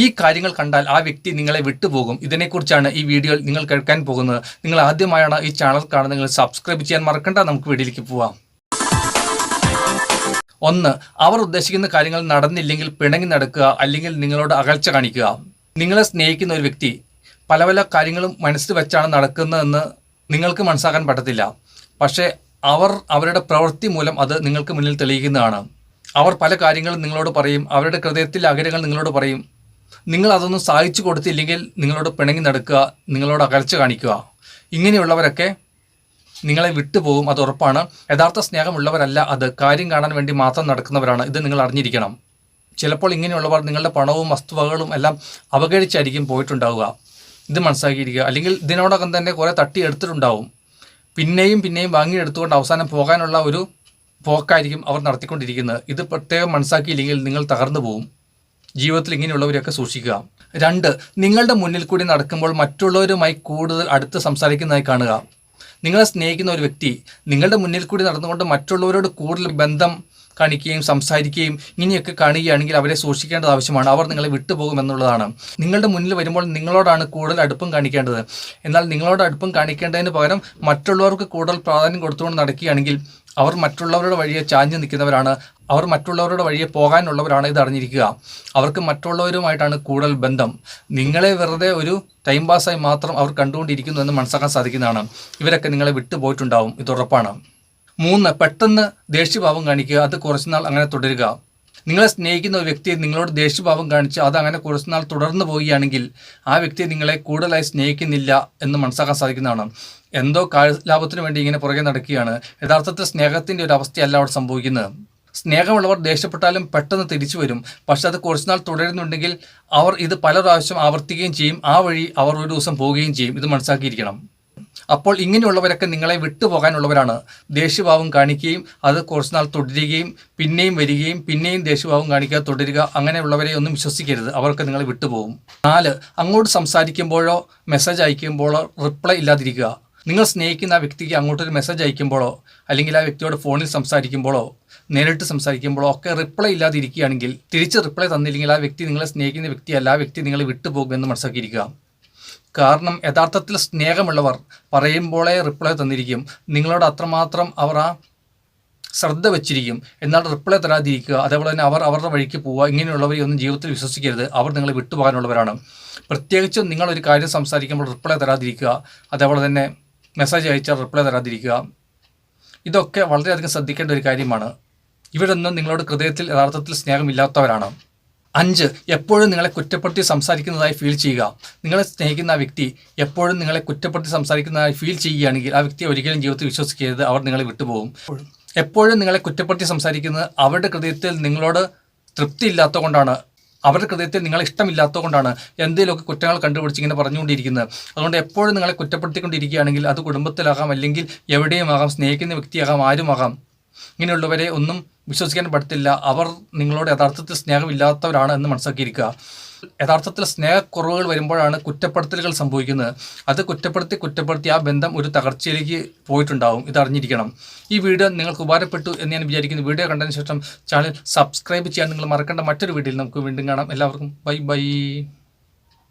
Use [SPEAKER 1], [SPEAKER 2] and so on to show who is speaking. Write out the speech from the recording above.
[SPEAKER 1] ഈ കാര്യങ്ങൾ കണ്ടാൽ ആ വ്യക്തി നിങ്ങളെ വിട്ടുപോകും. ഇതിനെക്കുറിച്ചാണ് ഈ വീഡിയോയിൽ നിങ്ങൾ കേൾക്കാൻ പോകുന്നത്. നിങ്ങൾ ആദ്യമായാണ് ഈ ചാനൽ കാണുന്നത്, സബ്സ്ക്രൈബ് ചെയ്യാൻ മറക്കണ്ട. നമുക്ക് വീഡിയോയിലേക്ക് പോവാം. 1. അവർ ഉദ്ദേശിക്കുന്ന കാര്യങ്ങൾ നടന്നില്ലെങ്കിൽ പിണങ്ങി നടക്കുക, അല്ലെങ്കിൽ നിങ്ങളോട് അകൽച്ച കാണിക്കുക. നിങ്ങളെ സ്നേഹിക്കുന്ന ഒരു വ്യക്തി പല പല കാര്യങ്ങളും മനസ്സിൽ വെച്ചാണ് നടക്കുന്നതെന്ന് നിങ്ങൾക്ക് മനസ്സിലാക്കാൻ പറ്റത്തില്ല. പക്ഷേ അവരുടെ പ്രവൃത്തി മൂലം അത് നിങ്ങൾക്ക് മുന്നിൽ തെളിയിക്കുന്നതാണ്. അവർ പല കാര്യങ്ങളും നിങ്ങളോട് പറയും, അവരുടെ ഹൃദയത്തിലെ ആഗ്രഹങ്ങൾ നിങ്ങളോട് പറയും. നിങ്ങൾ അതൊന്നും സാധിച്ചു കൊടുത്തില്ലെങ്കിൽ നിങ്ങളോട് പിണങ്ങി നടക്കുക, നിങ്ങളോട് അകൽച്ച കാണിക്കുക. ഇങ്ങനെയുള്ളവരൊക്കെ നിങ്ങളെ വിട്ടുപോകും, അത് ഉറപ്പാണ്. യഥാർത്ഥ സ്നേഹമുള്ളവരല്ല അത്, കാര്യം കാണാൻ വേണ്ടി മാത്രം നടക്കുന്നവരാണ്. ഇത് നിങ്ങൾ അറിഞ്ഞിരിക്കണം. ചിലപ്പോൾ ഇങ്ങനെയുള്ളവർ നിങ്ങളുടെ പണവും വസ്തുവകകളും എല്ലാം അപകരിച്ചായിരിക്കും പോയിട്ടുണ്ടാവുക. ഇത് മനസ്സിലാക്കിയിരിക്കുക. അല്ലെങ്കിൽ ഇതിനോടകം തന്നെ കുറേ തട്ടിയെടുത്തിട്ടുണ്ടാവും. പിന്നെയും വാങ്ങിയെടുത്തുകൊണ്ട് അവസാനം പോകാനുള്ള ഒരു പോക്കായിരിക്കും അവർ നടത്തിക്കൊണ്ടിരിക്കുന്നത്. ഇത് പ്രത്യേകം മനസ്സിലാക്കിയില്ലെങ്കിൽ നിങ്ങൾ തകർന്നു പോകും. ജീവിതത്തിൽ ഇങ്ങനെയുള്ളവരെയൊക്കെ സൂക്ഷിക്കുക. 2. നിങ്ങളുടെ മുന്നിൽ കൂടി നടക്കുമ്പോൾ മറ്റുള്ളവരുമായി കൂടുതൽ അടുത്ത് സംസാരിക്കുന്നതായി കാണുക. നിങ്ങളെ സ്നേഹിക്കുന്ന ഒരു വ്യക്തി നിങ്ങളുടെ മുന്നിൽ കൂടി നടന്നുകൊണ്ട് മറ്റുള്ളവരോട് കൂടുതൽ ബന്ധം കാണിക്കുകയും സംസാരിക്കുകയും ഇങ്ങനെയൊക്കെ കാണുകയാണെങ്കിൽ അവരെ സൂക്ഷിക്കേണ്ടത് ആവശ്യമാണ്. അവർ നിങ്ങളെ വിട്ടുപോകുമെന്നുള്ളതാണ്. നിങ്ങളുടെ മുന്നിൽ വരുമ്പോൾ നിങ്ങളോടാണ് കൂടുതൽ അടുപ്പം കാണിക്കേണ്ടത്. എന്നാൽ നിങ്ങളോട് അടുപ്പം കാണിക്കേണ്ടതിന് പകരം മറ്റുള്ളവർക്ക് കൂടുതൽ പ്രാധാന്യം കൊടുത്തുകൊണ്ട് നടക്കുകയാണെങ്കിൽ അവർ മറ്റുള്ളവരുടെ വഴിയെ ചാഞ്ഞു നിൽക്കുന്നവരാണ്. അവർ മറ്റുള്ളവരുടെ വഴിയെ പോകാനുള്ളവരാണ്. ഇത് അറിഞ്ഞിരിക്കുക. അവർക്ക് മറ്റുള്ളവരുമായിട്ടാണ് കൂടുതൽ ബന്ധം. നിങ്ങളെ വെറുതെ ഒരു ടൈം പാസ്സായി മാത്രം അവർ കണ്ടുകൊണ്ടിരിക്കുന്നു എന്ന് മനസ്സിലാക്കാൻ സാധിക്കുന്നതാണ്. ഇവരൊക്കെ നിങ്ങളെ വിട്ടുപോയിട്ടുണ്ടാവും, ഇത് ഉറപ്പാണ്. 3. പെട്ടെന്ന് ദേഷ്യഭാവം കാണിക്കുക, അത് കുറച്ചുനാൾ അങ്ങനെ തുടരുക. നിങ്ങളെ സ്നേഹിക്കുന്ന ഒരു വ്യക്തിയെ നിങ്ങളോട് ദേഷ്യഭാവം കാണിച്ച് അത് അങ്ങനെ കുറച്ചുനാൾ തുടർന്നു പോവുകയാണെങ്കിൽ ആ വ്യക്തിയെ നിങ്ങളെ കൂടുതലായി സ്നേഹിക്കുന്നില്ല എന്ന് മനസ്സിലാക്കാൻ സാധിക്കുന്നതാണ്. എന്തോ ലാഭത്തിന് വേണ്ടി ഇങ്ങനെ പുറകെ നടക്കുകയാണ്. യഥാർത്ഥത്തിൽ സ്നേഹത്തിൻ്റെ ഒരു അവസ്ഥയല്ല അവിടെ സംഭവിക്കുന്നത്. സ്നേഹമുള്ളവർ ദേഷ്യപ്പെട്ടാലും പെട്ടെന്ന് തിരിച്ചു വരും. പക്ഷെ അത് കുറച്ചുനാൾ തുടരുന്നുണ്ടെങ്കിൽ അവർ ഇത് പല പ്രാവശ്യം ആവർത്തിക്കുകയും ചെയ്യും. ആ വഴി അവർ ഒരു ദിവസം പോവുകയും ചെയ്യും. ഇത് മനസ്സിലാക്കിയിരിക്കണം. അപ്പോൾ ഇങ്ങനെയുള്ളവരൊക്കെ നിങ്ങളെ വിട്ടുപോകാനുള്ളവരാണ്. ദേഷ്യഭാവം കാണിക്കുകയും അത് കുറച്ചുനാൾ തുടരുകയും പിന്നെയും വരികയും പിന്നെയും ദേഷ്യഭാവം കാണിക്കുക, തുടരുക. അങ്ങനെയുള്ളവരെ ഒന്നും വിശ്വസിക്കരുത്, അവർക്ക് നിങ്ങളെ വിട്ടുപോകും. 4. അങ്ങോട്ട് സംസാരിക്കുമ്പോഴോ മെസ്സേജ് അയക്കുമ്പോഴോ റിപ്ലൈ ഇല്ലാതിരിക്കുക. നിങ്ങൾ സ്നേഹിക്കുന്ന ആ വ്യക്തിക്ക് അങ്ങോട്ടൊരു മെസ്സേജ് അയക്കുമ്പോഴോ അല്ലെങ്കിൽ ആ വ്യക്തിയോട് ഫോണിൽ സംസാരിക്കുമ്പോഴോ നേരിട്ട് സംസാരിക്കുമ്പോഴോ ഒക്കെ റിപ്ലൈ ഇല്ലാതിരിക്കുകയാണെങ്കിൽ, തിരിച്ച് റിപ്ലൈ തന്നില്ലെങ്കിൽ ആ വ്യക്തി നിങ്ങളെ സ്നേഹിക്കുന്ന വ്യക്തിയല്ല, ആ വ്യക്തി നിങ്ങളെ വിട്ടുപോകുമെന്ന് മനസ്സിലാക്കിയിരിക്കുക. കാരണം യഥാർത്ഥത്തിൽ സ്നേഹമുള്ളവർ പറയുമ്പോഴേ റിപ്ലൈ തന്നിരിക്കും. നിങ്ങളോട് അത്രമാത്രം അവർ ആ ശ്രദ്ധ വെച്ചിരിക്കും. എന്നാൽ റിപ്ലൈ തരാതിരിക്കുക, അതേപോലെ തന്നെ അവർ അവരുടെ വഴിക്ക് പോവുക. ഇങ്ങനെയുള്ളവരെ ഒന്നും ജീവിതത്തിൽ വിശ്വസിക്കരുത്. അവർ നിങ്ങളെ വിട്ടുപോകാനുള്ളവരാണ്. പ്രത്യേകിച്ചും നിങ്ങളൊരു കാര്യം സംസാരിക്കുമ്പോൾ റിപ്ലൈ തരാതിരിക്കുക, അതേപോലെ തന്നെ മെസ്സേജ് അയച്ചാൽ റിപ്ലൈ തരാതിരിക്കുക. ഇതൊക്കെ വളരെയധികം ശ്രദ്ധിക്കേണ്ട ഒരു കാര്യമാണ്. ഇവരൊന്നും നിങ്ങളോട് ഹൃദയത്തിൽ യഥാർത്ഥത്തിൽ സ്നേഹമില്ലാത്തവരാണ്. 5. എപ്പോഴും നിങ്ങളെ കുറ്റപ്പെടുത്തി സംസാരിക്കുന്നതായി ഫീൽ ചെയ്യുക. നിങ്ങളെ സ്നേഹിക്കുന്ന ആ വ്യക്തി എപ്പോഴും നിങ്ങളെ കുറ്റപ്പെടുത്തി സംസാരിക്കുന്നതായി ഫീൽ ചെയ്യുകയാണെങ്കിൽ ആ വ്യക്തിയെ ഒരിക്കലും ജീവിതത്തിൽ വിശ്വസിക്കരുത്, അവർ നിങ്ങളെ വിട്ടുപോകും. എപ്പോഴും നിങ്ങളെ കുറ്റപ്പെടുത്തി സംസാരിക്കുന്നത് അവരുടെ ഹൃദയത്തിൽ നിങ്ങളോട് തൃപ്തി ഇല്ലാത്തത് കൊണ്ടാണ്, അവരുടെ ഹൃദയത്തിൽ നിങ്ങളെ ഇഷ്ടമില്ലാത്തത് കൊണ്ടാണ് എന്തെങ്കിലുമൊക്കെ കുറ്റങ്ങൾ കണ്ടുപിടിച്ച് ഇങ്ങനെ പറഞ്ഞുകൊണ്ടിരിക്കുന്നത്. അതുകൊണ്ട് എപ്പോഴും നിങ്ങളെ കുറ്റപ്പെടുത്തിക്കൊണ്ടിരിക്കുകയാണെങ്കിൽ അത് കുടുംബത്തിലാകാം, അല്ലെങ്കിൽ എവിടെയുമാകാം, സ്നേഹിക്കുന്ന വ്യക്തിയാകാം, ആരുമാകാം. ഇങ്ങനെയുള്ളവരെ ഒന്നും വിശ്വസിക്കാൻ പറ്റത്തില്ല. അവർ നിങ്ങളോട് യഥാർത്ഥത്തിൽ സ്നേഹമില്ലാത്തവരാണ് എന്ന് മനസ്സിലാക്കിയിരിക്കുക. യഥാർത്ഥത്തിൽ സ്നേഹക്കുറവുകൾ വരുമ്പോഴാണ് കുറ്റപ്പെടുത്തലുകൾ സംഭവിക്കുന്നത്. അത് കുറ്റപ്പെടുത്തി ആ ബന്ധം ഒരു തകർച്ചയിലേക്ക് പോയിട്ടുണ്ടാവും. ഇത് അറിഞ്ഞിരിക്കണം. ഈ വീഡിയോ നിങ്ങൾക്ക് ഉപകാരപ്പെട്ടു എന്ന് ഞാൻ വിചാരിക്കുന്നു. വീഡിയോ കണ്ടതിന് ശേഷം ചാനൽ സബ്സ്ക്രൈബ് ചെയ്യാൻ നിങ്ങൾ മറക്കേണ്ട. മറ്റൊരു വീഡിയോയിൽ നമുക്ക് വീണ്ടും കാണാം. എല്ലാവർക്കും ബൈ.